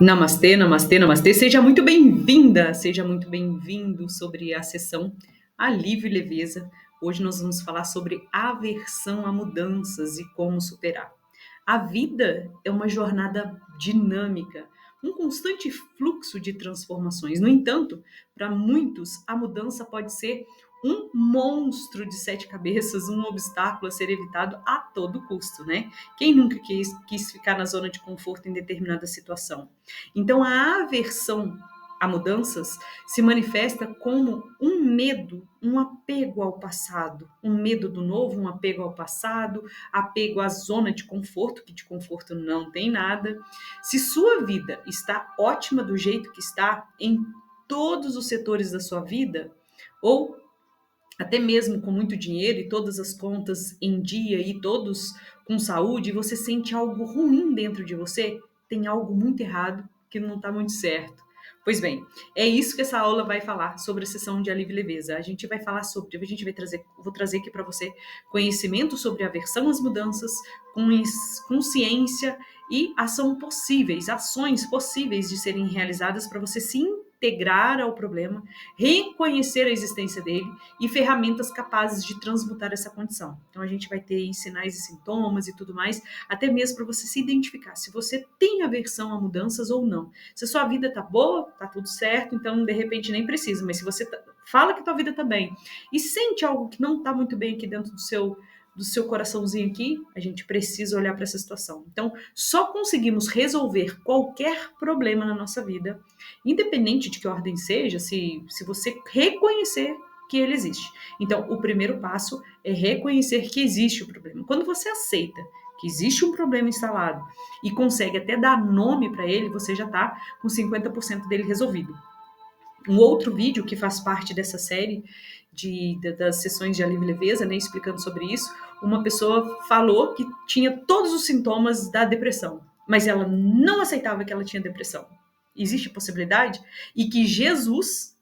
Namastê, namastê, namastê. Seja muito bem-vinda, seja muito bem-vindo sobre a sessão Alívio e Leveza. Hoje nós vamos falar sobre aversão a mudanças e como superar. A vida é uma jornada dinâmica, um constante fluxo de transformações. No entanto, para muitos, a mudança pode ser um monstro de sete cabeças, um obstáculo a ser evitado a todo custo, né? Quem nunca quis ficar na zona de conforto em determinada situação? Então, a aversão a mudanças se manifesta como um medo, um apego ao passado, um medo do novo, um apego ao passado, apego à zona de conforto, que de conforto não tem nada. Se sua vida está ótima do jeito que está, em todos os setores da sua vida, ou até mesmo com muito dinheiro e todas as contas em dia e todos com saúde, você sente algo ruim dentro de você, tem algo muito errado que não está muito certo. Pois bem, é isso que essa aula vai falar sobre a sessão de alívio e leveza. A gente vai falar sobre, vou trazer aqui para você conhecimento sobre aversão às mudanças, consciência e ações possíveis de serem realizadas para você se integrar ao problema, reconhecer a existência dele e ferramentas capazes de transmutar essa condição. Então a gente vai ter sinais e sintomas e tudo mais, até mesmo para você se identificar se você tem aversão a mudanças ou não. Se a sua vida tá boa, tá tudo certo, então de repente nem precisa, mas se você fala que tua vida tá bem e sente algo que não tá muito bem aqui dentro do seu coraçãozinho aqui, a gente precisa olhar para essa situação. Então, só conseguimos resolver qualquer problema na nossa vida, independente de que ordem seja, se você reconhecer que ele existe. Então, o primeiro passo é reconhecer que existe o problema. Quando você aceita que existe um problema instalado e consegue até dar nome para ele, você já está com 50% dele resolvido. Um outro vídeo que faz parte dessa série das sessões de alívio e leveza, né, explicando sobre isso, uma pessoa falou que tinha todos os sintomas da depressão, mas ela não aceitava que ela tinha depressão. Existe possibilidade? E que Jesus,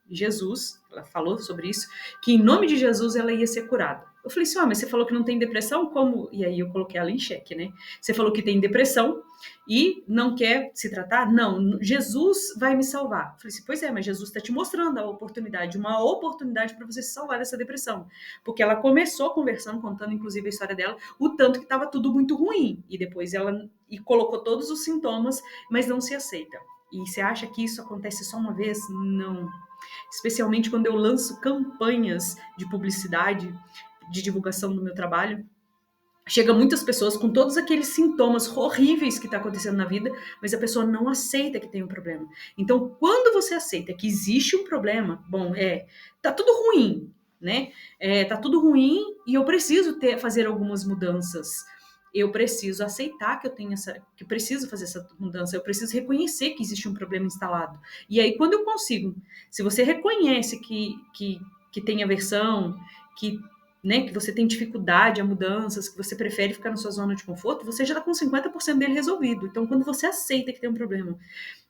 ela falou sobre isso, que em nome de Jesus ela ia ser curada. Eu falei assim, mas você falou que não tem depressão? Como? E aí eu coloquei ela em xeque, né? Você falou que tem depressão e não quer se tratar? Não, Jesus vai me salvar. Eu falei assim, pois é, mas Jesus está te mostrando a oportunidade, uma oportunidade para você se salvar dessa depressão. Porque ela começou conversando, contando inclusive a história dela, o tanto que estava tudo muito ruim. E depois ela colocou todos os sintomas, mas não se aceita. E você acha que isso acontece só uma vez? Não. Especialmente quando eu lanço campanhas de publicidade, de divulgação do meu trabalho, chega muitas pessoas com todos aqueles sintomas horríveis que está acontecendo na vida, mas a pessoa não aceita que tem um problema. Então, quando você aceita que existe um problema, tá tudo ruim, né? Tá tudo ruim e eu preciso fazer algumas mudanças. Eu preciso aceitar que que eu preciso fazer essa mudança, eu preciso reconhecer que existe um problema instalado. E aí, quando eu consigo, se você reconhece que tem aversão, que que você tem dificuldade a mudanças, que você prefere ficar na sua zona de conforto, você já está com 50% dele resolvido. Então, quando você aceita que tem um problema,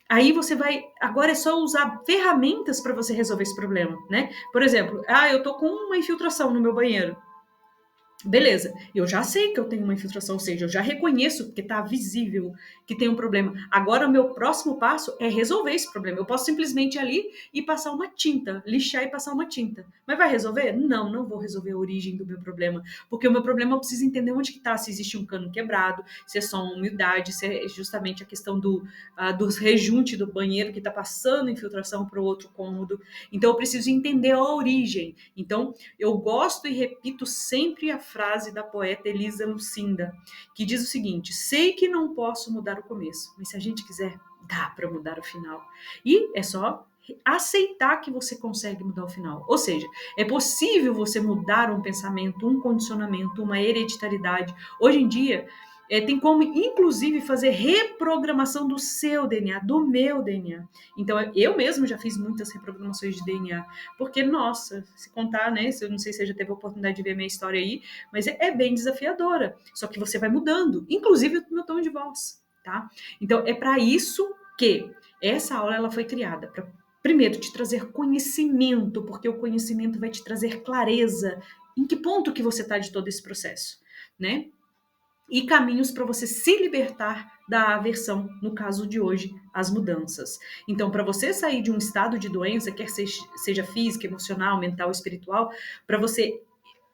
aí você vai. Agora é só usar ferramentas para você resolver esse problema, né? Por exemplo, eu tô com uma infiltração no meu banheiro. Beleza, eu já sei que eu tenho uma infiltração, ou seja, eu já reconheço que está visível que tem um problema. Agora, o meu próximo passo é resolver esse problema. Eu posso simplesmente ir ali e passar uma tinta, lixar e passar uma tinta. Mas vai resolver? Não, não vou resolver a origem do meu problema, porque o meu problema eu preciso entender onde que está, se existe um cano quebrado, se é só uma umidade, se é justamente a questão do rejunte do banheiro que está passando infiltração para o outro cômodo. Então, eu preciso entender a origem. Então, eu gosto e repito sempre a frase da poeta Elisa Lucinda, que diz o seguinte: sei que não posso mudar o começo, mas se a gente quiser, dá para mudar o final. E é só aceitar que você consegue mudar o final. Ou seja, é possível você mudar um pensamento, um condicionamento, uma hereditariedade. Hoje em dia, tem como, inclusive, fazer reprogramação do seu DNA, do meu DNA. Então, eu mesmo já fiz muitas reprogramações de DNA, porque, nossa, se contar, né, eu não sei se você já teve a oportunidade de ver a minha história aí, mas é bem desafiadora. Só que você vai mudando, inclusive o meu tom de voz, tá? Então, é para isso que essa aula ela foi criada, para primeiro te trazer conhecimento, porque o conhecimento vai te trazer clareza em que ponto que você está de todo esse processo, né? e caminhos para você se libertar da aversão, no caso de hoje, as mudanças. Então, para você sair de um estado de doença, quer seja física, emocional, mental, espiritual, para você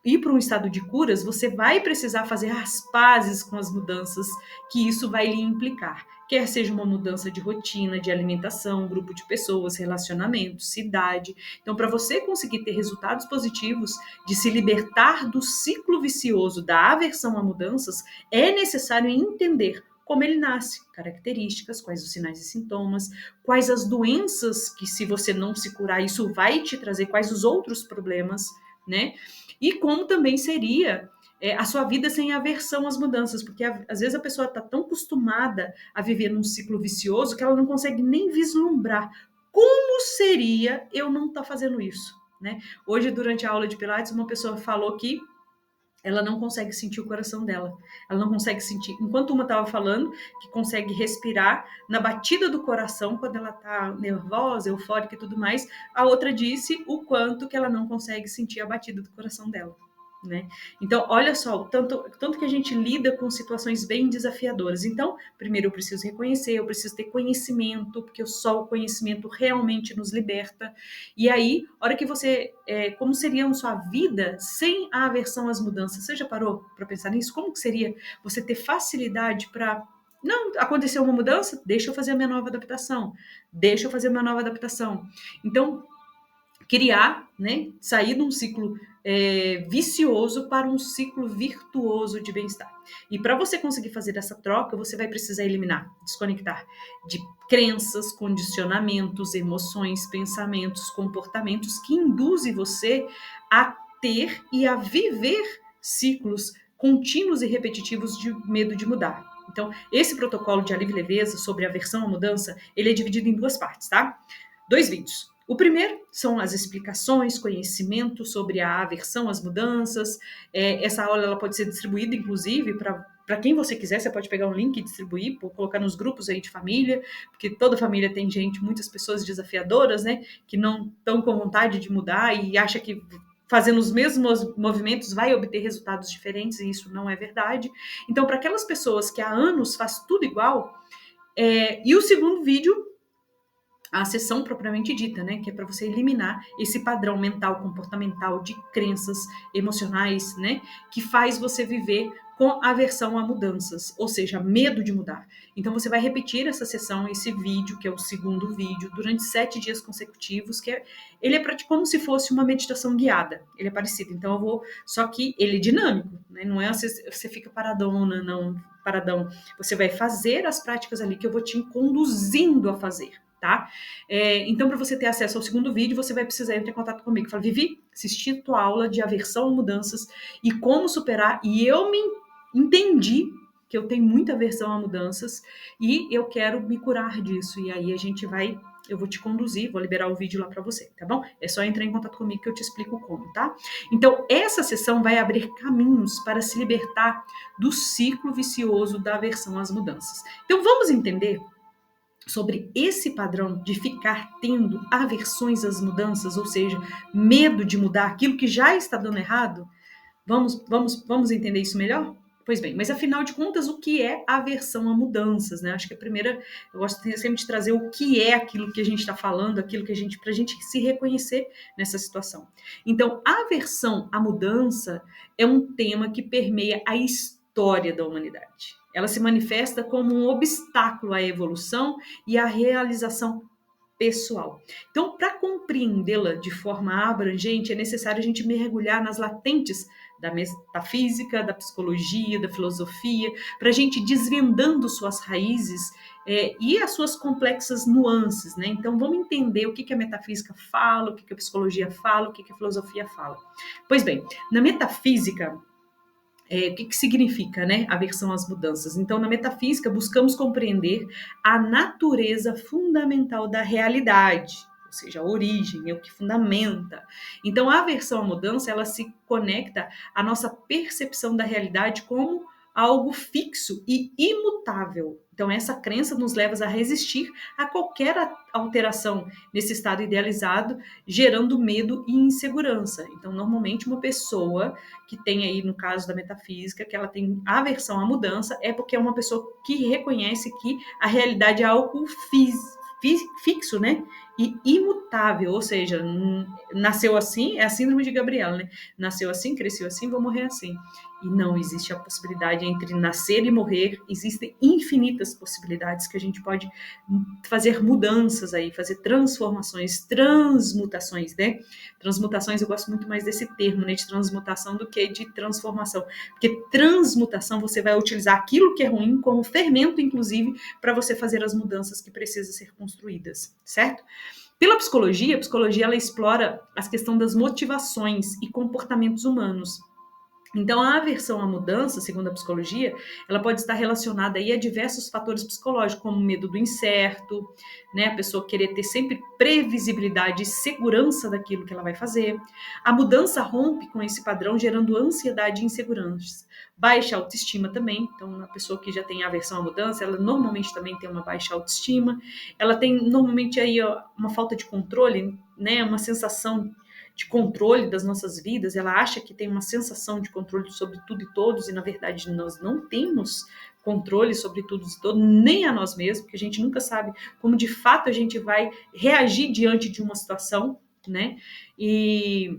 ir para um estado de curas, você vai precisar fazer as pazes com as mudanças que isso vai lhe implicar. Quer seja uma mudança de rotina, de alimentação, grupo de pessoas, relacionamento, cidade. Então, para você conseguir ter resultados positivos, de se libertar do ciclo vicioso da aversão a mudanças, é necessário entender como ele nasce, características, quais os sinais e sintomas, quais as doenças que, se você não se curar, isso vai te trazer, quais os outros problemas, né? E como também seria a sua vida sem aversão às mudanças, porque às vezes a pessoa está tão acostumada a viver num ciclo vicioso que ela não consegue nem vislumbrar como seria eu não estar fazendo isso, né? Hoje, durante a aula de Pilates, uma pessoa falou que ela não consegue sentir o coração dela. Ela não consegue sentir. Enquanto uma estava falando que consegue respirar na batida do coração quando ela está nervosa, eufórica e tudo mais, a outra disse o quanto que ela não consegue sentir a batida do coração dela. Né? Então, olha só, tanto que a gente lida com situações bem desafiadoras. Então, primeiro eu preciso reconhecer, eu preciso ter conhecimento, porque só o conhecimento realmente nos liberta. E aí, a hora que você, como seria a sua vida sem a aversão às mudanças? Você já parou para pensar nisso? Como que seria você ter facilidade para não, aconteceu uma mudança? Deixa eu fazer a minha nova adaptação. Deixa eu fazer a minha nova adaptação. Então, criar, né, sair de um ciclo vicioso para um ciclo virtuoso de bem-estar. E para você conseguir fazer essa troca, você vai precisar eliminar, desconectar de crenças, condicionamentos, emoções, pensamentos, comportamentos que induzem você a ter e a viver ciclos contínuos e repetitivos de medo de mudar. Então, esse protocolo de alívio e leveza sobre aversão à mudança, ele é dividido em duas partes, tá? 2 vídeos. O primeiro são as explicações, conhecimento sobre a aversão às mudanças. Essa aula ela pode ser distribuída, inclusive, para quem você quiser. Você pode pegar um link e distribuir, colocar nos grupos aí de família, porque toda família tem gente, muitas pessoas desafiadoras, né, que não estão com vontade de mudar e acha que fazendo os mesmos movimentos vai obter resultados diferentes, e isso não é verdade. Então, para aquelas pessoas que há anos faz tudo igual, e o segundo vídeo, a sessão propriamente dita, né, que é para você eliminar esse padrão mental, comportamental de crenças emocionais, né, que faz você viver com aversão a mudanças, ou seja, medo de mudar. Então você vai repetir essa sessão, esse vídeo, que é o segundo vídeo, durante 7 dias consecutivos, ele é como se fosse uma meditação guiada. Ele é parecido. Então só que ele é dinâmico, né? Não é você fica paradona, não, paradão. Você vai fazer as práticas ali que eu vou te conduzindo a fazer. Tá? Então, para você ter acesso ao segundo vídeo, você vai precisar entrar em contato comigo. Fala, Vivi, assisti tua aula de aversão a mudanças e como superar, e eu me entendi que eu tenho muita aversão a mudanças e eu quero me curar disso. E aí eu vou te conduzir, vou liberar o vídeo lá para você, tá bom? É só entrar em contato comigo que eu te explico como, tá? Então, essa sessão vai abrir caminhos para se libertar do ciclo vicioso da aversão às mudanças. Então, vamos entender sobre esse padrão de ficar tendo aversões às mudanças, ou seja, medo de mudar aquilo que já está dando errado? Vamos entender isso melhor? Pois bem, mas afinal de contas, o que é aversão a mudanças, né? Acho que a primeira, eu gosto sempre de trazer o que é aquilo que a gente está falando, aquilo que para a gente se reconhecer nessa situação. Então, a aversão à mudança é um tema que permeia a história da humanidade. Ela se manifesta como um obstáculo à evolução e à realização pessoal. Então, para compreendê-la de forma abrangente, é necessário a gente mergulhar nas latentes da metafísica, da psicologia, da filosofia, para a gente desvendando suas raízes e as suas complexas nuances, né? Então, vamos entender o que a metafísica fala, o que a psicologia fala, o que a filosofia fala. Pois bem, na metafísica, o que significa, né, aversão às mudanças? Então, na metafísica, buscamos compreender a natureza fundamental da realidade, ou seja, a origem, é o que fundamenta. Então, a aversão à mudança, ela se conecta à nossa percepção da realidade como algo fixo e imutável. Então, essa crença nos leva a resistir a qualquer alteração nesse estado idealizado, gerando medo e insegurança. Então, normalmente, uma pessoa que tem aí, no caso da metafísica, que ela tem aversão à mudança, é porque é uma pessoa que reconhece que a realidade é algo fixo, né? E imutável, ou seja, nasceu assim, é a síndrome de Gabriela, né? Nasceu assim, cresceu assim, vou morrer assim. E não existe a possibilidade entre nascer e morrer, existem infinitas possibilidades que a gente pode fazer mudanças aí, fazer transformações, transmutações, né? Transmutações, eu gosto muito mais desse termo, né, de transmutação do que de transformação, porque transmutação você vai utilizar aquilo que é ruim como fermento, inclusive, para você fazer as mudanças que precisam ser construídas, certo? Pela psicologia, a psicologia ela explora as questões das motivações e comportamentos humanos. Então, a aversão à mudança, segundo a psicologia, ela pode estar relacionada aí a diversos fatores psicológicos, como o medo do incerto, né? A pessoa querer ter sempre previsibilidade e segurança daquilo que ela vai fazer. A mudança rompe com esse padrão, gerando ansiedade e insegurança. Baixa autoestima também. Então, a pessoa que já tem aversão à mudança, ela normalmente também tem uma baixa autoestima. Ela tem normalmente aí uma falta de controle, né? Uma sensação de controle das nossas vidas, ela acha que tem uma sensação de controle sobre tudo e todos, e na verdade nós não temos controle sobre tudo e todos, nem a nós mesmos, porque a gente nunca sabe como de fato a gente vai reagir diante de uma situação, né? E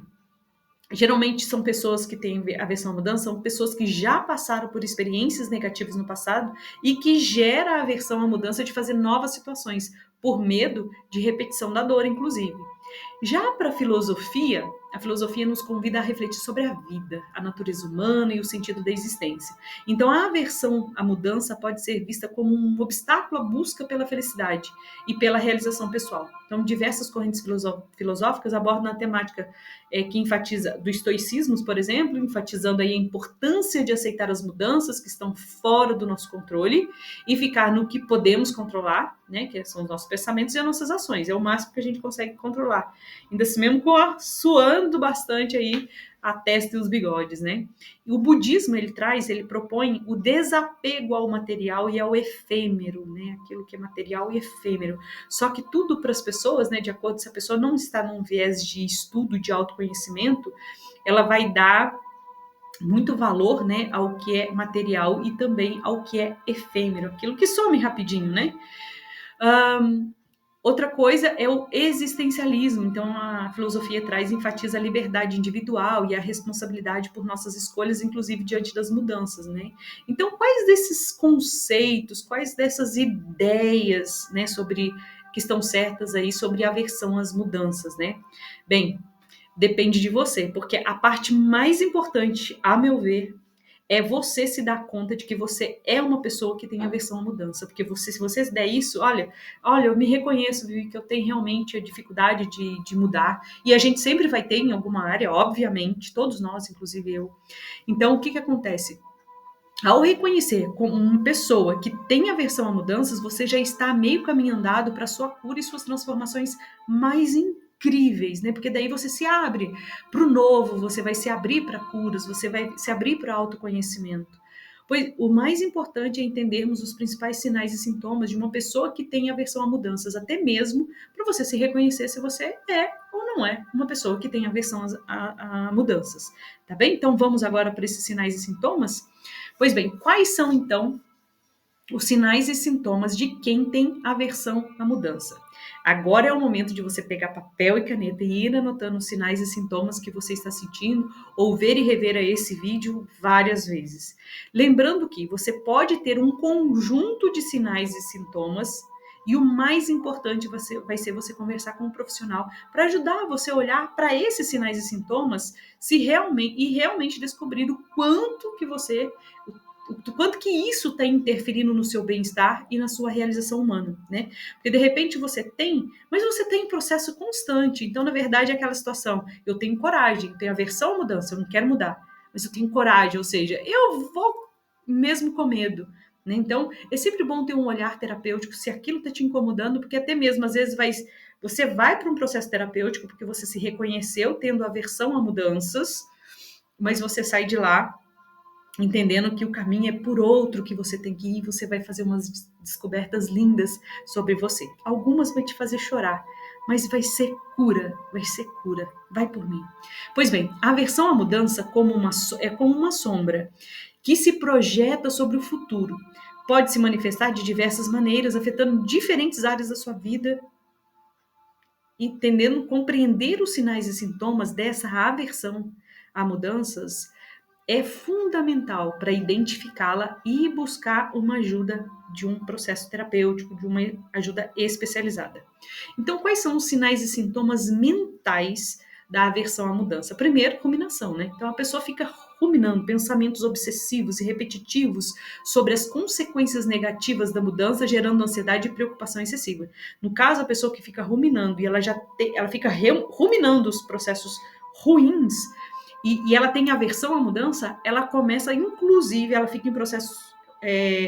geralmente são pessoas que têm aversão à mudança, são pessoas que já passaram por experiências negativas no passado e que gera a aversão à mudança de fazer novas situações, por medo de repetição da dor, inclusive. Já para a filosofia nos convida a refletir sobre a vida, a natureza humana e o sentido da existência. Então, a aversão à mudança pode ser vista como um obstáculo à busca pela felicidade e pela realização pessoal. Então, diversas correntes filosóficas abordam a temática que enfatiza do estoicismo, por exemplo, enfatizando aí a importância de aceitar as mudanças que estão fora do nosso controle e ficar no que podemos controlar, né, que são os nossos pensamentos e as nossas ações. É o máximo que a gente consegue controlar. Ainda assim mesmo suando bastante aí a testa e os bigodes, né? E o budismo, ele propõe o desapego ao material e ao efêmero, né? Aquilo que é material e efêmero. Só que tudo para as pessoas, né, de acordo se a pessoa não está num viés de estudo, de autoconhecimento, ela vai dar muito valor, né, ao que é material e também ao que é efêmero, aquilo que some rapidinho, né? Outra coisa é o existencialismo. Então, a filosofia enfatiza a liberdade individual e a responsabilidade por nossas escolhas, inclusive diante das mudanças, né? Então, quais desses conceitos, quais dessas ideias, né, sobre que estão certas aí sobre a aversão às mudanças, né? Bem, depende de você, porque a parte mais importante, a meu ver, é você se dar conta de que você é uma pessoa que tem aversão à mudança. Porque se você der isso, olha, eu me reconheço, Vivi, que eu tenho realmente a dificuldade de mudar. E a gente sempre vai ter em alguma área, obviamente, todos nós, inclusive eu. Então, o que acontece? Ao reconhecer como uma pessoa que tem aversão a mudanças, você já está meio caminho andado para sua cura e suas transformações mais incríveis, né? Porque daí você se abre para o novo, você vai se abrir para curas, você vai se abrir para autoconhecimento. Pois o mais importante é entendermos os principais sinais e sintomas de uma pessoa que tem aversão a mudanças, até mesmo para você se reconhecer se você é ou não é uma pessoa que tem aversão a mudanças, tá bem? Então vamos agora para esses sinais e sintomas? Pois bem, quais são então os sinais e sintomas de quem tem aversão à mudança? Agora é o momento de você pegar papel e caneta e ir anotando os sinais e sintomas que você está sentindo, ou ver e rever esse vídeo várias vezes. Lembrando que você pode ter um conjunto de sinais e sintomas, e o mais importante vai ser você conversar com um profissional para ajudar você a olhar para esses sinais e sintomas e realmente descobrir o quanto que o quanto que isso está interferindo no seu bem-estar e na sua realização humana, né? Porque de repente você tem, mas você tem um processo constante. Então, na verdade, é aquela situação, eu tenho coragem, eu tenho aversão à mudança, eu não quero mudar, mas eu tenho coragem, ou seja, eu vou mesmo com medo, né? Então, é sempre bom ter um olhar terapêutico se aquilo está te incomodando, porque até mesmo às vezes você vai para um processo terapêutico porque você se reconheceu tendo aversão a mudanças, mas você sai de lá entendendo que o caminho é por outro que você tem que ir, você vai fazer umas descobertas lindas sobre você. Algumas vai te fazer chorar, mas vai ser cura, vai por mim. Pois bem, a aversão à mudança é como uma sombra que se projeta sobre o futuro. Pode se manifestar de diversas maneiras, afetando diferentes áreas da sua vida, entendendo, compreender os sinais e sintomas dessa aversão a mudanças é fundamental para identificá-la e buscar uma ajuda de um processo terapêutico, de uma ajuda especializada. Então, quais são os sinais e sintomas mentais da aversão à mudança? Primeiro, ruminação, né? Então, a pessoa fica ruminando pensamentos obsessivos e repetitivos sobre as consequências negativas da mudança, gerando ansiedade e preocupação excessiva. No caso, a pessoa que fica ruminando e ela fica ruminando os processos ruins, e ela tem aversão à mudança, ela começa, inclusive, ela fica em processos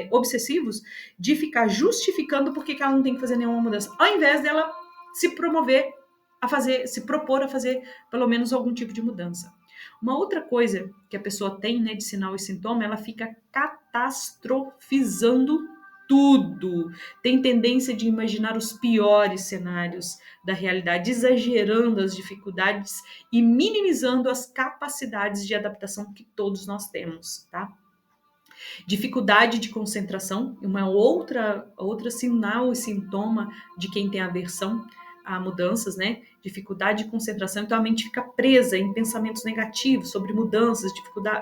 obsessivos de ficar justificando por que ela não tem que fazer nenhuma mudança, ao invés dela se promover a fazer, se propor a fazer pelo menos algum tipo de mudança. Uma outra coisa que a pessoa tem, né, de sinal e sintoma, ela fica catastrofizando tudo. Tem tendência de imaginar os piores cenários da realidade, exagerando as dificuldades e minimizando as capacidades de adaptação que todos nós temos, tá? Dificuldade de concentração, uma outra sinal e sintoma de quem tem aversão a mudanças, né? Dificuldade de concentração, então a mente fica presa em pensamentos negativos sobre mudanças,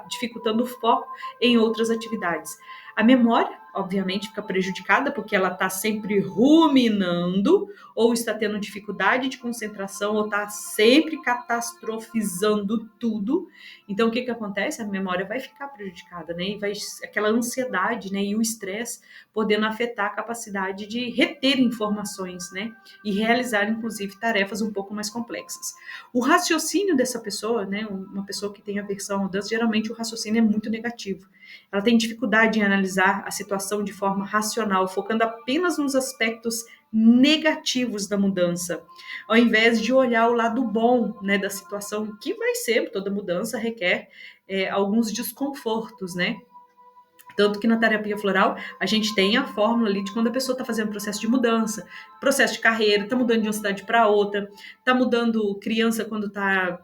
dificultando o foco em outras atividades. A memória, obviamente, fica prejudicada porque ela está sempre ruminando, ou está tendo dificuldade de concentração, ou está sempre catastrofizando tudo. Então, o que acontece? A memória vai ficar prejudicada, né? E vai aquela ansiedade, né? E o estresse podendo afetar a capacidade de reter informações, né? E realizar, inclusive, tarefas um pouco mais complexas. O raciocínio dessa pessoa, né? Uma pessoa que tem aversão à mudança, geralmente o raciocínio é muito negativo. Ela tem dificuldade em analisar a situação de forma racional, focando apenas nos aspectos negativos da mudança, ao invés de olhar o lado bom, né, da situação, que vai ser, toda mudança requer alguns desconfortos, né? Tanto que na terapia floral a gente tem a fórmula ali de quando a pessoa está fazendo processo de mudança, processo de carreira, está mudando de uma cidade para outra, está mudando criança quando está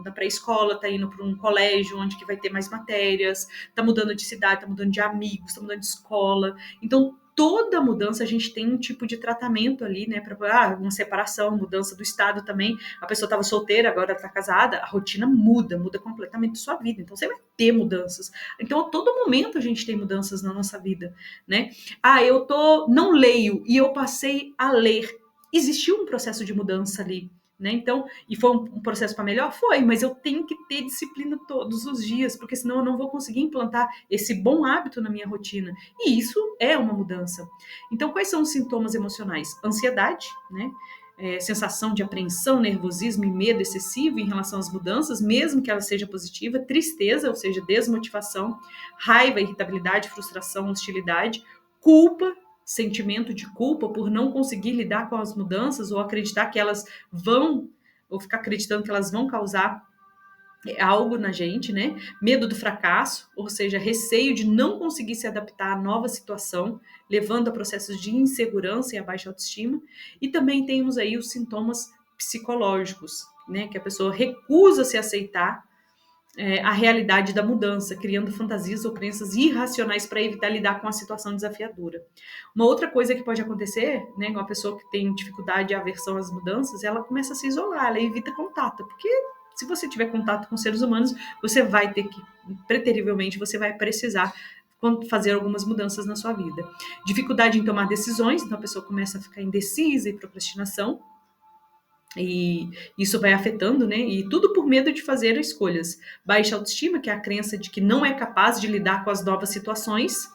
na pré-escola, está indo para um colégio onde que vai ter mais matérias, está mudando de cidade, está mudando de amigos, está mudando de escola. Então, toda mudança a gente tem um tipo de tratamento ali, né? Para uma separação, mudança do estado também. A pessoa estava solteira, agora está casada, a rotina muda completamente sua vida. Então, você vai ter mudanças. Então, a todo momento a gente tem mudanças na nossa vida, né? Eu não leio e eu passei a ler. Existiu um processo de mudança ali, né? Então, e foi um processo para melhor? Foi, mas eu tenho que ter disciplina todos os dias, porque senão eu não vou conseguir implantar esse bom hábito na minha rotina. E isso é uma mudança. Então, quais são os sintomas emocionais? Ansiedade, né? Sensação de apreensão, nervosismo e medo excessivo em relação às mudanças, mesmo que ela seja positiva, tristeza, ou seja, desmotivação, raiva, irritabilidade, frustração, hostilidade, culpa, sentimento de culpa por não conseguir lidar com as mudanças ou acreditar que elas vão, ou ficar acreditando que elas vão causar algo na gente, né? Medo do fracasso, ou seja, receio de não conseguir se adaptar à nova situação, levando a processos de insegurança e a baixa autoestima. E também temos aí os sintomas psicológicos, né? Que a pessoa recusa se aceitar a realidade da mudança, criando fantasias ou crenças irracionais para evitar lidar com a situação desafiadora. Uma outra coisa que pode acontecer, né, com a pessoa que tem dificuldade e aversão às mudanças, ela começa a se isolar, ela evita contato, porque se você tiver contato com seres humanos, você vai ter que, preterivelmente, você vai precisar fazer algumas mudanças na sua vida. Dificuldade em tomar decisões, então a pessoa começa a ficar indecisa e procrastinação, e isso vai afetando, né? E tudo por medo de fazer escolhas. Baixa autoestima, que é a crença de que não é capaz de lidar com as novas situações.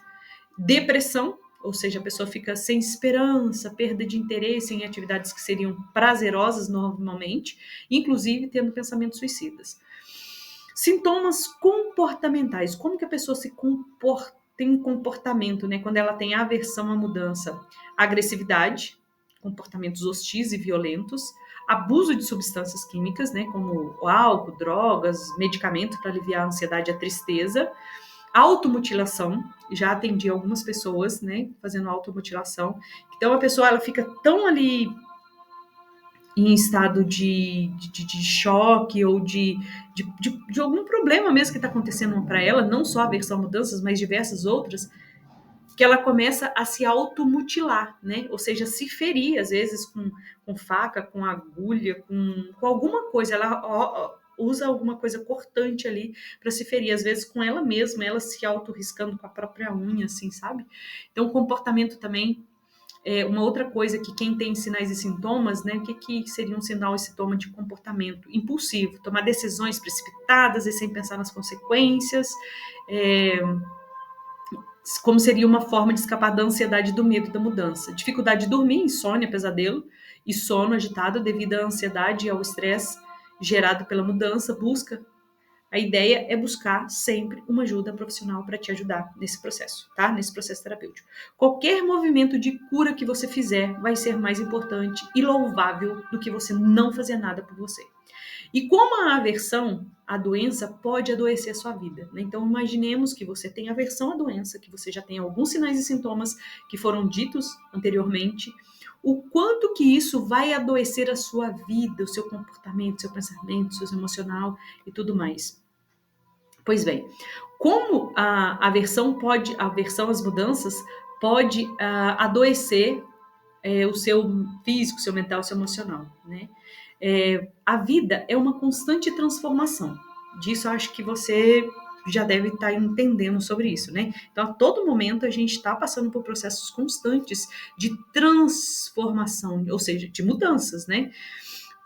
Depressão, ou seja, a pessoa fica sem esperança, perda de interesse em atividades que seriam prazerosas normalmente, inclusive tendo pensamentos suicidas. Sintomas comportamentais. Como que a pessoa se comporta, tem comportamento, né? Quando ela tem aversão à mudança. Agressividade, comportamentos hostis e violentos, abuso de substâncias químicas, né, como o álcool, drogas, medicamento para aliviar a ansiedade e a tristeza, Automutilação, já atendi algumas pessoas, né, fazendo automutilação. Então a pessoa ela fica tão ali em estado de choque ou de algum problema mesmo que está acontecendo para ela, não só a aversão a mudanças, mas diversas outras, que ela começa a se automutilar, né? Ou seja, se ferir, às vezes com faca, com agulha, com alguma coisa. Ela usa alguma coisa cortante ali para se ferir, às vezes com ela mesma, ela se autorriscando com a própria unha, assim, sabe? Então, o comportamento também é uma outra coisa que quem tem sinais e sintomas, né? O que seria um sinal e sintoma de comportamento impulsivo? Tomar decisões precipitadas e sem pensar nas consequências. É, como seria uma forma de escapar da ansiedade e do medo da mudança. Dificuldade de dormir, insônia, pesadelo e sono agitado devido à ansiedade e ao estresse gerado pela mudança. A ideia é buscar sempre uma ajuda profissional para te ajudar nesse processo, tá? Nesse processo terapêutico. Qualquer movimento de cura que você fizer vai ser mais importante e louvável do que você não fazer nada por você. E como a aversão à doença pode adoecer a sua vida, né? Então, imaginemos que você tem aversão à doença, que você já tem alguns sinais e sintomas que foram ditos anteriormente, o quanto que isso vai adoecer a sua vida, o seu comportamento, seu pensamento, seu emocional e tudo mais. Pois bem, como a aversão às mudanças pode adoecer o seu físico, seu mental, seu emocional, né? A vida é uma constante transformação. Disso acho que você já deve estar entendendo sobre isso, né? Então, a todo momento a gente está passando por processos constantes de transformação, ou seja, de mudanças, né?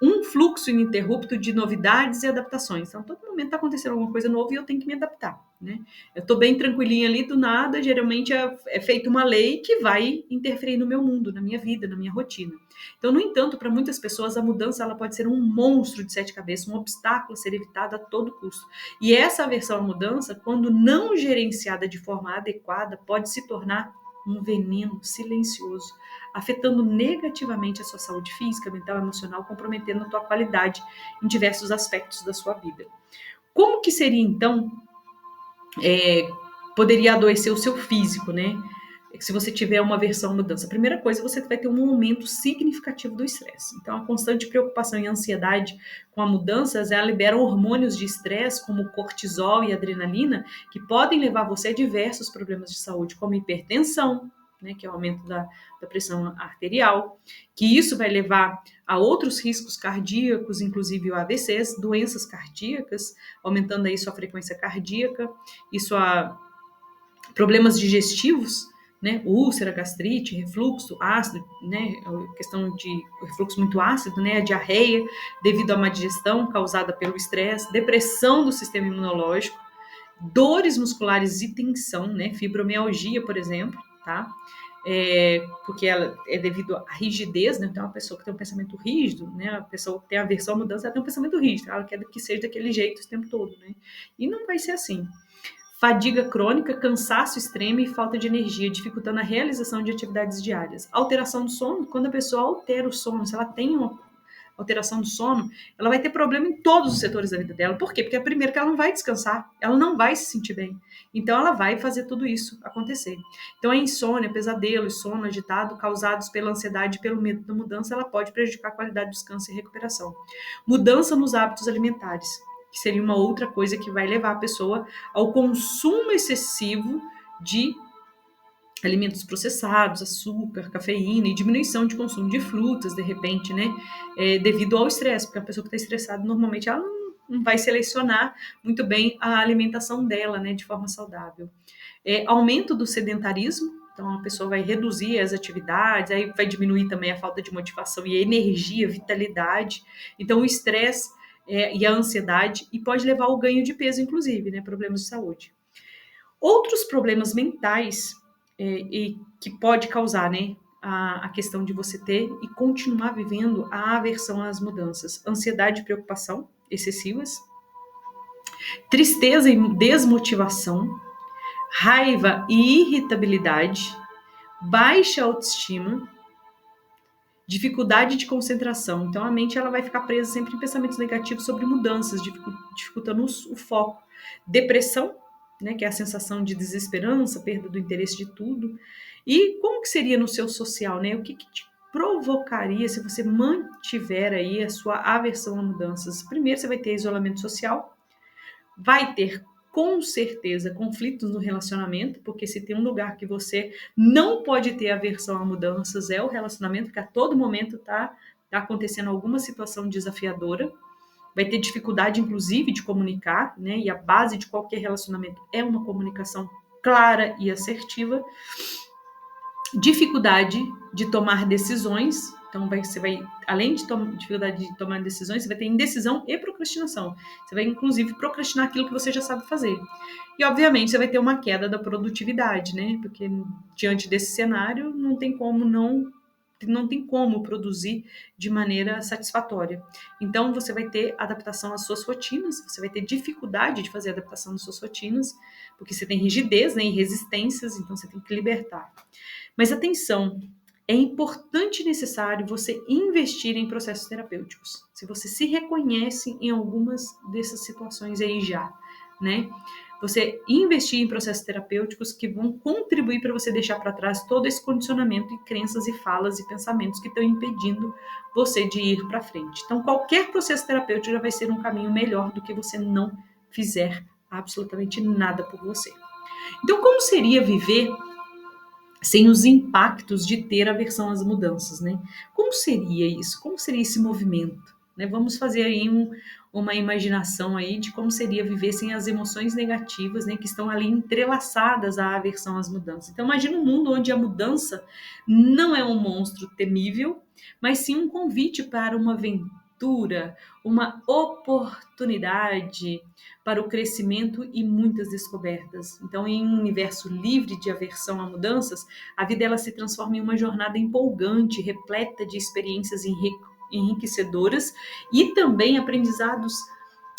Um fluxo ininterrupto de novidades e adaptações. Então, todo momento está acontecendo alguma coisa nova e eu tenho que me adaptar, né? Eu estou bem tranquilinha ali, do nada, geralmente é feita uma lei que vai interferir no meu mundo, na minha vida, na minha rotina. Então, no entanto, para muitas pessoas, a mudança ela pode ser um monstro de 7 cabeças, um obstáculo a ser evitado a todo custo. E essa aversão à mudança, quando não gerenciada de forma adequada, pode se tornar um veneno silencioso, afetando negativamente a sua saúde física, mental, emocional, comprometendo a tua qualidade em diversos aspectos da sua vida. Como que seria, então, poderia adoecer o seu físico, né? Se você tiver uma aversão à mudança. A primeira coisa, você vai ter um aumento significativo do estresse. Então, a constante preocupação e ansiedade com a mudança, ela libera hormônios de estresse, como o cortisol e a adrenalina, que podem levar você a diversos problemas de saúde, como hipertensão, né, que é o aumento da pressão arterial, que isso vai levar a outros riscos cardíacos, inclusive o AVCs, doenças cardíacas, aumentando aí sua frequência cardíaca e problemas digestivos, né, úlcera, gastrite, refluxo ácido, né, questão de refluxo muito ácido, né, a diarreia devido a uma digestão causada pelo estresse, depressão do sistema imunológico, dores musculares e tensão, né, fibromialgia, por exemplo, tá? Porque ela é devido à rigidez, né? Então, uma pessoa que tem um pensamento rígido, né? A pessoa que tem aversão à mudança, ela tem um pensamento rígido, ela quer que seja daquele jeito o tempo todo, né? E não vai ser assim. Fadiga crônica, cansaço extremo e falta de energia, dificultando a realização de atividades diárias. Alteração do sono, quando a pessoa altera o sono, se ela tem uma alteração do sono, ela vai ter problema em todos os setores da vida dela. Por quê? Porque é primeiro que ela não vai descansar, ela não vai se sentir bem. Então, ela vai fazer tudo isso acontecer. Então, a insônia, pesadelo e sono agitado causados pela ansiedade e pelo medo da mudança, ela pode prejudicar a qualidade do descanso e recuperação. Mudança nos hábitos alimentares, que seria uma outra coisa que vai levar a pessoa ao consumo excessivo de alimentos processados, açúcar, cafeína e diminuição de consumo de frutas, de repente, né? Devido ao estresse, porque a pessoa que está estressada, normalmente, ela não vai selecionar muito bem a alimentação dela, né? De forma saudável. Aumento do sedentarismo, então a pessoa vai reduzir as atividades, aí vai diminuir também a falta de motivação e energia, vitalidade. Então, o estresse e a ansiedade, e pode levar ao ganho de peso, inclusive, né? Problemas de saúde. Outros problemas mentais e que pode causar, né, a questão de você ter e continuar vivendo a aversão às mudanças, ansiedade e preocupação excessivas, tristeza e desmotivação, raiva e irritabilidade, baixa autoestima, dificuldade de concentração. Então a mente ela vai ficar presa sempre em pensamentos negativos sobre mudanças, dificultando o foco, depressão, né, que é a sensação de desesperança, perda do interesse de tudo. E como que seria no seu social, né? O que te provocaria se você mantiver aí a sua aversão a mudanças? Primeiro, você vai ter isolamento social, vai ter com certeza conflitos no relacionamento, porque se tem um lugar que você não pode ter aversão a mudanças é o relacionamento, porque a todo momento tá acontecendo alguma situação desafiadora. Vai ter dificuldade, inclusive, de comunicar, né? E a base de qualquer relacionamento é uma comunicação clara e assertiva. Dificuldade de tomar decisões. Então, você vai, além de dificuldade de tomar decisões, você vai ter indecisão e procrastinação. Você vai, inclusive, procrastinar aquilo que você já sabe fazer. E, obviamente, você vai ter uma queda da produtividade, né? Porque, diante desse cenário, não tem como produzir de maneira satisfatória. Então, você vai ter adaptação às suas rotinas, você vai ter dificuldade de fazer adaptação às suas rotinas, porque você tem rigidez, né, e resistências, então você tem que libertar. Mas atenção, é importante e necessário você investir em processos terapêuticos. Se você se reconhece em algumas dessas situações aí já, né? Você investir em processos terapêuticos que vão contribuir para você deixar para trás todo esse condicionamento e crenças e falas e pensamentos que estão impedindo você de ir para frente. Então, qualquer processo terapêutico já vai ser um caminho melhor do que você não fizer absolutamente nada por você. Então, como seria viver sem os impactos de ter aversão às mudanças, né? Como seria isso? Como seria esse movimento? Né? Vamos fazer aí uma imaginação aí de como seria viver sem as emoções negativas, né, que estão ali entrelaçadas à aversão às mudanças. Então imagina um mundo onde a mudança não é um monstro temível, mas sim um convite para uma aventura, uma oportunidade para o crescimento e muitas descobertas. Então, em um universo livre de aversão a mudanças, a vida ela se transforma em uma jornada empolgante, repleta de experiências enriquecedoras e também aprendizados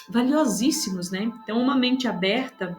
valiosíssimos, né? Então, uma mente aberta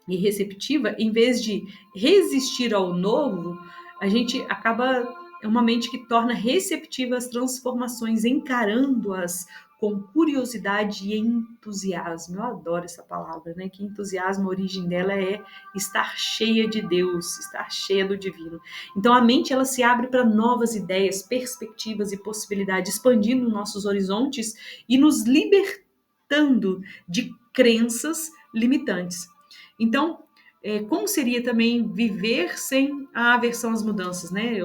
e receptiva, em vez de resistir ao novo, a gente acaba é uma mente que torna receptiva às transformações, encarando-as com curiosidade e entusiasmo. Eu adoro essa palavra, né? Que entusiasmo, a origem dela é estar cheia de Deus, estar cheia do divino. Então a mente ela se abre para novas ideias, perspectivas e possibilidades, expandindo nossos horizontes e nos libertando de crenças limitantes. Então, como seria também viver sem a aversão às mudanças, né?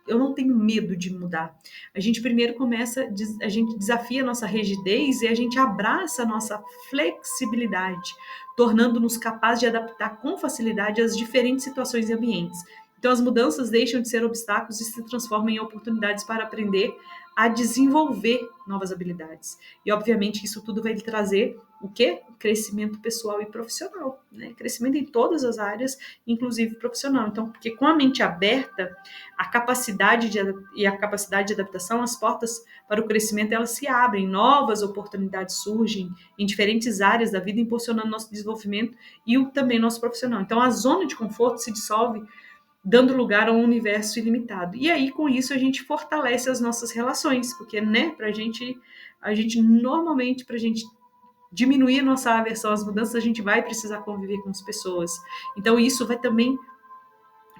Eu não tenho medo de mudar. A gente primeiro começa, a gente desafia a nossa rigidez e a gente abraça a nossa flexibilidade, tornando-nos capazes de adaptar com facilidade às diferentes situações e ambientes. Então, as mudanças deixam de ser obstáculos e se transformam em oportunidades para aprender a desenvolver novas habilidades. E, obviamente, isso tudo vai lhe trazer o quê? Crescimento pessoal e profissional, né? Crescimento em todas as áreas, inclusive profissional. Então, porque com a mente aberta, a capacidade de adaptação, as portas para o crescimento, elas se abrem, novas oportunidades surgem em diferentes áreas da vida, impulsionando nosso desenvolvimento e também nosso profissional. Então, a zona de conforto se dissolve, dando lugar a um universo ilimitado. E aí, com isso, a gente fortalece as nossas relações, porque, né, a gente normalmente, pra gente diminuir a nossa aversão às mudanças, a gente vai precisar conviver com as pessoas. Então, isso vai também,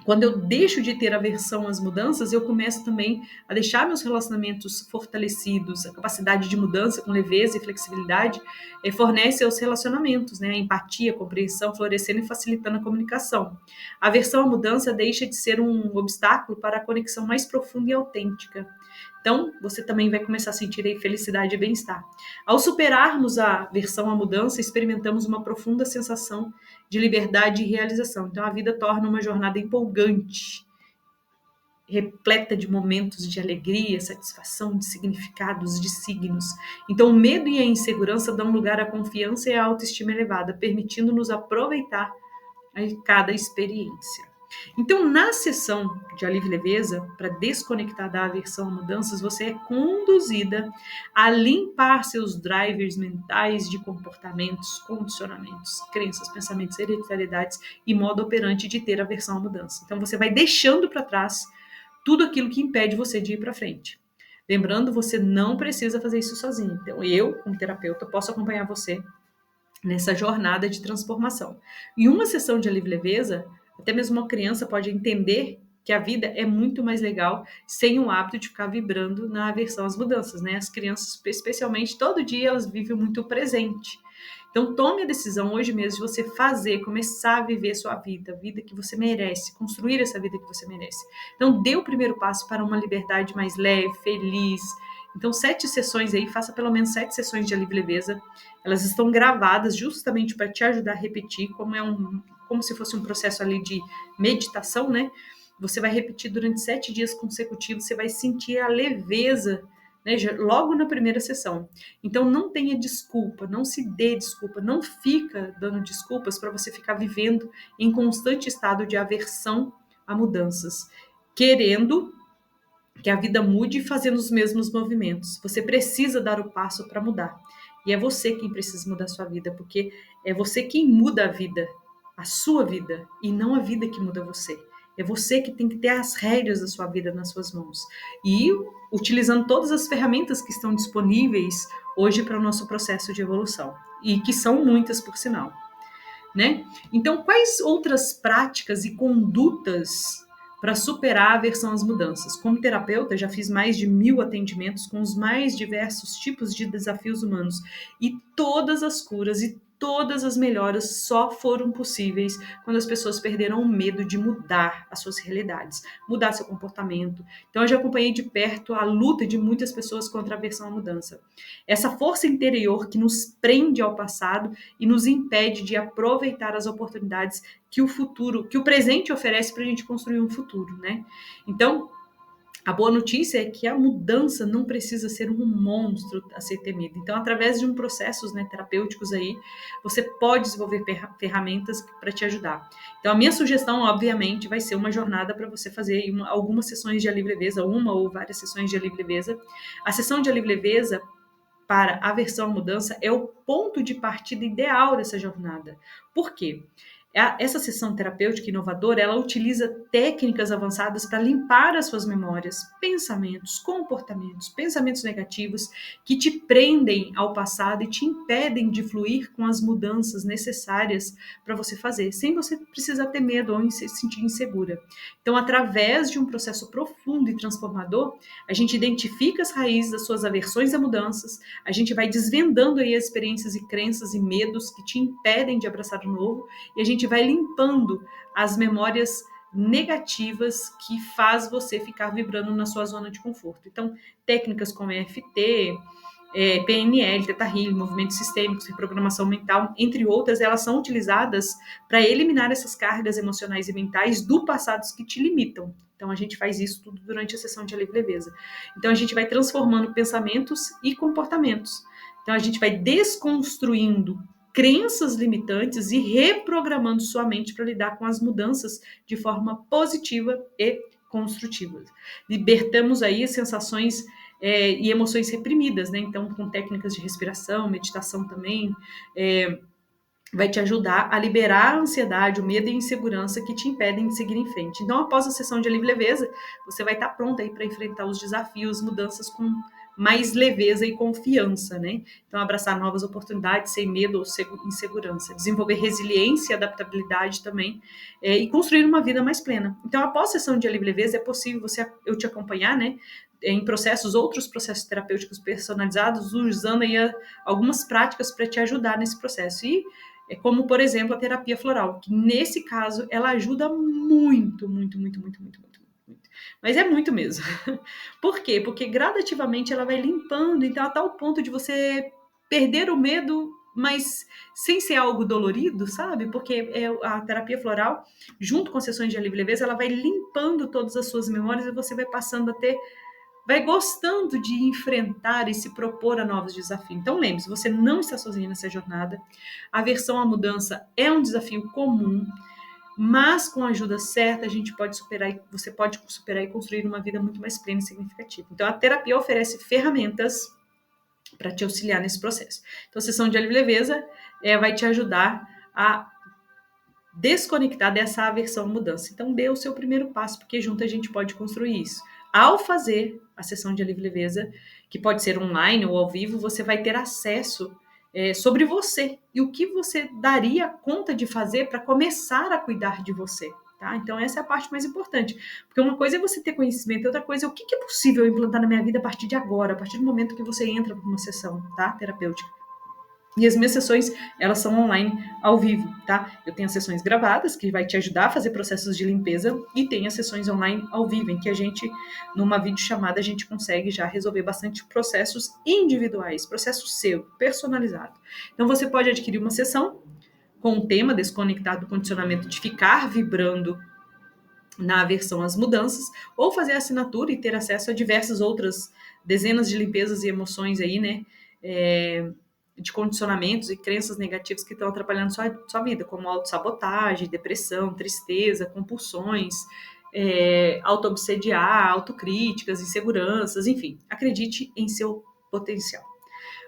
quando eu deixo de ter aversão às mudanças, eu começo também a deixar meus relacionamentos fortalecidos. A capacidade de mudança com leveza e flexibilidade fornece aos relacionamentos, né? A empatia, a compreensão, florescendo e facilitando a comunicação. A aversão à mudança deixa de ser um obstáculo para a conexão mais profunda e autêntica. Então, você também vai começar a sentir aí felicidade e bem-estar. Ao superarmos a aversão à mudança, experimentamos uma profunda sensação de liberdade e realização. Então, a vida torna uma jornada empolgante, repleta de momentos de alegria, satisfação, de significados, de signos. Então, o medo e a insegurança dão lugar à confiança e à autoestima elevada, permitindo-nos aproveitar cada experiência. Então, na sessão de alívio e leveza, para desconectar da aversão a mudanças, você é conduzida a limpar seus drivers mentais de comportamentos, condicionamentos, crenças, pensamentos, hereditariedades e modo operante de ter aversão à mudança. Então, você vai deixando para trás tudo aquilo que impede você de ir para frente. Lembrando, você não precisa fazer isso sozinho. Então, eu, como terapeuta, posso acompanhar você nessa jornada de transformação. Em uma sessão de alívio e leveza, até mesmo uma criança pode entender que a vida é muito mais legal sem o hábito de ficar vibrando na aversão às mudanças, né? As crianças, especialmente, todo dia elas vivem muito o presente. Então, tome a decisão hoje mesmo de você fazer, começar a viver sua vida, a vida que você merece, construir essa vida que você merece. Então, dê o primeiro passo para uma liberdade mais leve, feliz. Então, 7 sessões aí, faça pelo menos 7 sessões de alívio e leveza. Elas estão gravadas justamente para te ajudar a repetir, como se fosse um processo ali de meditação, né? Você vai repetir durante 7 dias consecutivos, você vai sentir a leveza, né, logo na primeira sessão. Então não tenha desculpa, não se dê desculpa, não fica dando desculpas para você ficar vivendo em constante estado de aversão a mudanças, querendo que a vida mude e fazendo os mesmos movimentos. Você precisa dar o passo para mudar. E é você quem precisa mudar a sua vida, porque é você quem muda a vida, a sua vida, e não a vida que muda você. É você que tem que ter as rédeas da sua vida nas suas mãos. E utilizando todas as ferramentas que estão disponíveis hoje para o nosso processo de evolução. E que são muitas, por sinal. Né? Então, quais outras práticas e condutas para superar a aversão às mudanças? Como terapeuta, já fiz mais de 1000 atendimentos com os mais diversos tipos de desafios humanos e todas as curas e todas as melhoras só foram possíveis quando as pessoas perderam o medo de mudar as suas realidades, mudar seu comportamento. Então, eu já acompanhei de perto a luta de muitas pessoas contra a aversão à mudança. Essa força interior que nos prende ao passado e nos impede de aproveitar as oportunidades que o presente oferece para a gente construir um futuro, né? Então, a boa notícia é que a mudança não precisa ser um monstro a ser temido. Então, através de processos, né, terapêuticos aí, você pode desenvolver ferramentas para te ajudar. Então, a minha sugestão, obviamente, vai ser uma jornada para você fazer algumas sessões de alívio e leveza, uma ou várias sessões de alívio e leveza. A sessão de alívio e leveza para a aversão à mudança é o ponto de partida ideal dessa jornada. Por quê? Essa sessão terapêutica inovadora, ela utiliza técnicas avançadas para limpar as suas memórias, pensamentos, comportamentos, pensamentos negativos que te prendem ao passado e te impedem de fluir com as mudanças necessárias para você fazer, sem você precisar ter medo ou se sentir insegura. Então, através de um processo profundo e transformador, a gente identifica as raízes das suas aversões a mudanças, a gente vai desvendando aí as experiências e crenças e medos que te impedem de abraçar o novo, e a gente vai limpando as memórias negativas que faz você ficar vibrando na sua zona de conforto. Então, técnicas como EFT, PNL, Theta Healing, movimentos sistêmicos, reprogramação mental, entre outras, elas são utilizadas para eliminar essas cargas emocionais e mentais do passado que te limitam. Então, a gente faz isso tudo durante a sessão de alívio e leveza. Então, a gente vai transformando pensamentos e comportamentos. Então, a gente vai desconstruindo crenças limitantes e reprogramando sua mente para lidar com as mudanças de forma positiva e construtiva. Libertamos aí as sensações e emoções reprimidas, né? Então, com técnicas de respiração, meditação também, vai te ajudar a liberar a ansiedade, o medo e a insegurança que te impedem de seguir em frente. Então, após a sessão de alívio e leveza, você vai estar pronta aí para enfrentar os desafios, mudanças com mais leveza e confiança, né? Então, abraçar novas oportunidades sem medo ou insegurança, desenvolver resiliência e adaptabilidade também, e construir uma vida mais plena. Então, após a sessão de alívio e leveza, é possível eu te acompanhar, né? Em outros processos terapêuticos personalizados, usando aí algumas práticas para te ajudar nesse processo. E como, por exemplo, a terapia floral, que nesse caso ela ajuda muito, muito, muito, muito, muito, muito. Mas é muito mesmo. Por quê? Porque gradativamente ela vai limpando, então a tal ponto de você perder o medo, mas sem ser algo dolorido, sabe? Porque a terapia floral, junto com as sessões de alívio e leveza, ela vai limpando todas as suas memórias e você vai passando a ter, vai gostando de enfrentar e se propor a novos desafios. Então lembre-se, você não está sozinho nessa jornada. A aversão à mudança é um desafio comum, mas com a ajuda certa a gente pode superar, você pode superar e construir uma vida muito mais plena e significativa. Então a terapia oferece ferramentas para te auxiliar nesse processo. Então a sessão de alívio e leveza vai te ajudar a desconectar dessa aversão à mudança. Então dê o seu primeiro passo, porque junto a gente pode construir isso. Ao fazer a sessão de alívio e leveza, que pode ser online ou ao vivo, você vai ter acesso sobre você e o que você daria conta de fazer para começar a cuidar de você. Tá? Então, essa é a parte mais importante. Porque uma coisa é você ter conhecimento, e outra coisa é o que é possível implantar na minha vida a partir de agora, a partir do momento que você entra para uma sessão, tá? Terapêutica. E as minhas sessões, elas são online, ao vivo, tá? Eu tenho as sessões gravadas, que vai te ajudar a fazer processos de limpeza, e tem as sessões online ao vivo, em que a gente, numa videochamada, a gente consegue já resolver bastante processos individuais, processo seu, personalizado. Então, você pode adquirir uma sessão com o tema desconectado do condicionamento de ficar vibrando na aversão às mudanças, ou fazer a assinatura e ter acesso a diversas outras dezenas de limpezas e emoções aí, né? De condicionamentos e crenças negativas que estão atrapalhando sua vida, como autossabotagem, depressão, tristeza, compulsões, auto-obsediar, autocríticas, inseguranças, enfim. Acredite em seu potencial.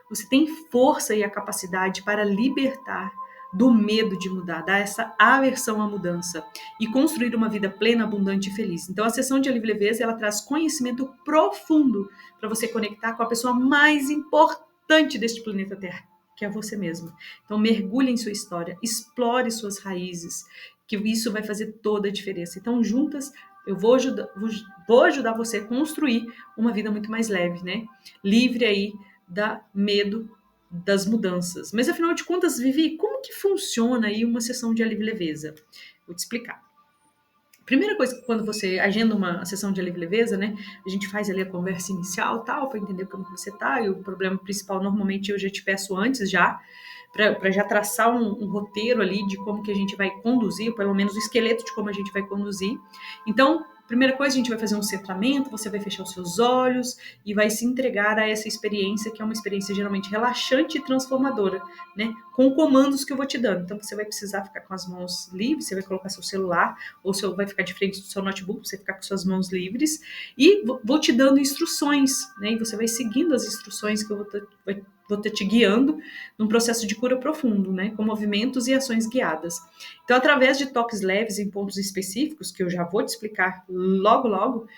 Você tem força e a capacidade para libertar do medo de mudar, dar essa aversão à mudança e construir uma vida plena, abundante e feliz. Então, a sessão de Alívio e Leveza, ela traz conhecimento profundo para você conectar com a pessoa mais importante deste planeta Terra, que é você mesmo. Então, mergulhe em sua história, explore suas raízes, que isso vai fazer toda a diferença. Então, juntas, eu vou ajudar você a construir uma vida muito mais leve, né? Livre aí da medo das mudanças. Mas afinal de contas, Vivi, como que funciona aí uma sessão de alívio e leveza? Vou te explicar. Primeira coisa, quando você agenda uma sessão de alívio e leveza, né? A gente faz ali a conversa inicial, tal, para entender como você tá. E o problema principal, normalmente, eu já te peço antes já, para já traçar um roteiro ali de como que a gente vai conduzir, pelo menos o esqueleto de como a gente vai conduzir. Então, primeira coisa, a gente vai fazer um centramento, você vai fechar os seus olhos e vai se entregar a essa experiência, que é uma experiência geralmente relaxante e transformadora, né? Com comandos que eu vou te dando. Então, você vai precisar ficar com as mãos livres, você vai colocar seu celular, ou você vai ficar de frente do seu notebook, você ficar com suas mãos livres, e vou te dando instruções, né? E você vai seguindo as instruções que eu vou ter te guiando num processo de cura profundo, né? Com movimentos e ações guiadas. Então, através de toques leves em pontos específicos, que eu já vou te explicar logo,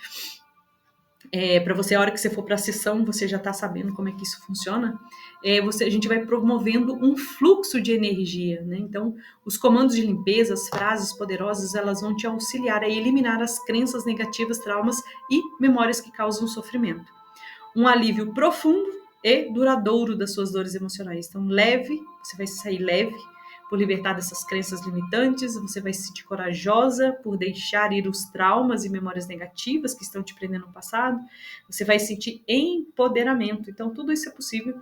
para você, a hora que você for para a sessão, você já está sabendo como é que isso funciona. A gente vai promovendo um fluxo de energia, né? Então, os comandos de limpeza, as frases poderosas, elas vão te auxiliar a eliminar as crenças negativas, traumas e memórias que causam sofrimento. Um alívio profundo e duradouro das suas dores emocionais. Então, leve, você vai sair leve por libertar dessas crenças limitantes, você vai se sentir corajosa por deixar ir os traumas e memórias negativas que estão te prendendo no passado, você vai sentir empoderamento. Então, tudo isso é possível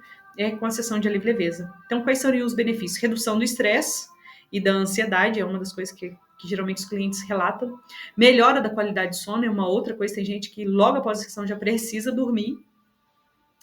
com a sessão de alívio e leveza. Então, quais seriam os benefícios? Redução do estresse e da ansiedade, é uma das coisas que geralmente os clientes relatam. Melhora da qualidade de sono é uma outra coisa, tem gente que logo após a sessão já precisa dormir,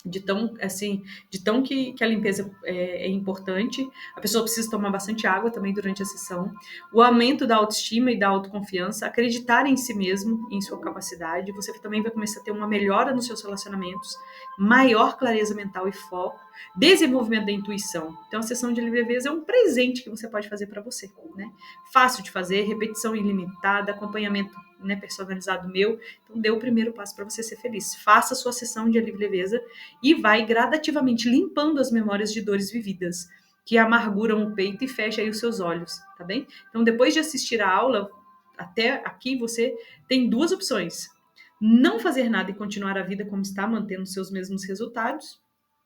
de tão que a limpeza é importante. A pessoa precisa tomar bastante água também durante a sessão. O aumento da autoestima e da autoconfiança, acreditar em si mesmo, em sua capacidade. Você também vai começar a ter uma melhora nos seus relacionamentos, maior clareza mental e foco, desenvolvimento da intuição. Então, a sessão de leveza é um presente que você pode fazer para você, né? Fácil de fazer, repetição ilimitada, acompanhamento, né, personalizado meu. Então, dê o primeiro passo para você ser feliz. Faça a sua sessão de alívio e leveza e vai gradativamente limpando as memórias de dores vividas, que amarguram o peito e fecha aí os seus olhos, tá bem? Então, depois de assistir a aula, até aqui você tem duas opções. Não fazer nada e continuar a vida como está, mantendo seus mesmos resultados,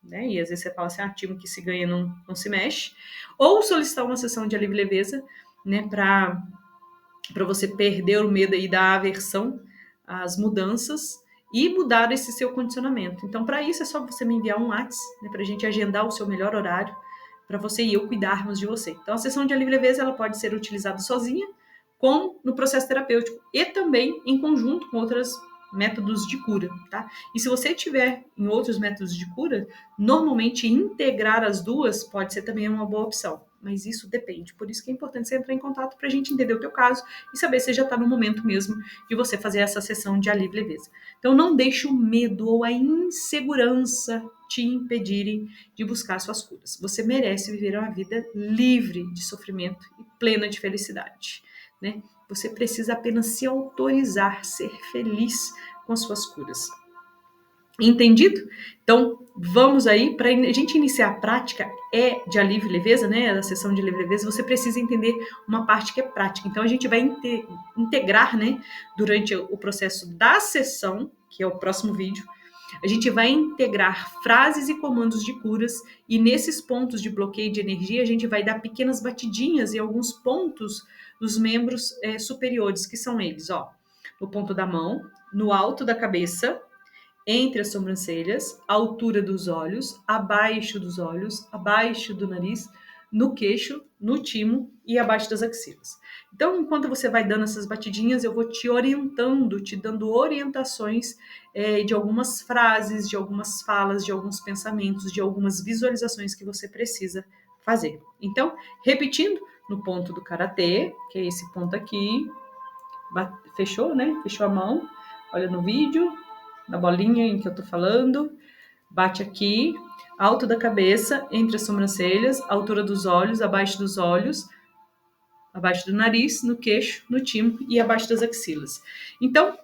né? E às vezes você fala assim, time que se ganha não se mexe. Ou solicitar uma sessão de alívio e leveza, né, para você perder o medo aí da aversão às mudanças e mudar esse seu condicionamento. Então, para isso, é só você me enviar um WhatsApp, né, para a gente agendar o seu melhor horário, para você e eu cuidarmos de você. Então, a sessão de alívio e leveza, ela pode ser utilizada sozinha, como no processo terapêutico, e também em conjunto com outros métodos de cura, tá? E se você tiver em outros métodos de cura, normalmente integrar as duas pode ser também uma boa opção, mas isso depende. Por isso que é importante você entrar em contato para a gente entender o teu caso e saber se já está no momento mesmo de você fazer essa sessão de alívio e leveza. Então, não deixe o medo ou a insegurança te impedirem de buscar suas curas. Você merece viver uma vida livre de sofrimento e plena de felicidade, né? Você precisa apenas se autorizar, ser feliz com as suas curas. Entendido? Então, vamos aí, para a gente iniciar a prática de alívio e leveza, né, da sessão de alívio e leveza, você precisa entender uma parte que é prática. Então, a gente vai integrar, né, durante o processo da sessão, que é o próximo vídeo, a gente vai integrar frases e comandos de curas, e nesses pontos de bloqueio de energia, a gente vai dar pequenas batidinhas em alguns pontos dos membros superiores, que são eles, ó, no ponto da mão, no alto da cabeça, entre as sobrancelhas, altura dos olhos, abaixo do nariz, no queixo, no timo e abaixo das axilas. Então, enquanto você vai dando essas batidinhas, eu vou te orientando, te dando orientações de algumas frases, de algumas falas, de alguns pensamentos, de algumas visualizações que você precisa fazer. Então, repetindo, no ponto do karatê, que é esse ponto aqui, fechou, né? Fechou a mão, olha no vídeo, na bolinha em que eu tô falando, bate aqui, alto da cabeça, entre as sobrancelhas, altura dos olhos, abaixo do nariz, no queixo, no timo e abaixo das axilas. Então,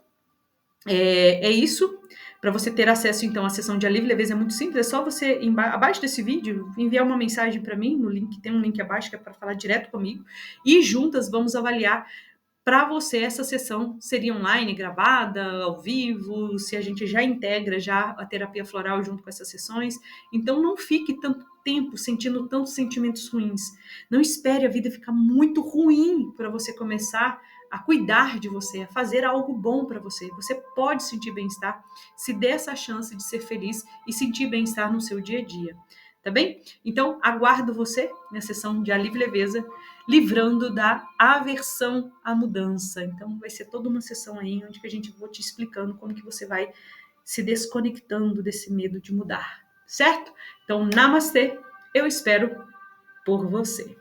é isso. Para você ter acesso, então, à sessão de alívio e leveza é muito simples. É só você, abaixo desse vídeo, enviar uma mensagem para mim, no link, tem um link abaixo que é para falar direto comigo, e juntas vamos avaliar para você essa sessão seria online, gravada, ao vivo, se a gente já integra já a terapia floral junto com essas sessões. Então não fique tanto tempo sentindo tantos sentimentos ruins. Não espere a vida ficar muito ruim para você começar a cuidar de você, a fazer algo bom para você. Você pode sentir bem-estar se der essa chance de ser feliz e sentir bem-estar no seu dia a dia. Tá bem? Então, aguardo você na sessão de alívio e leveza, livrando da aversão à mudança. Então, vai ser toda uma sessão aí onde que a gente vou te explicando como que você vai se desconectando desse medo de mudar, certo? Então, namastê, eu espero por você.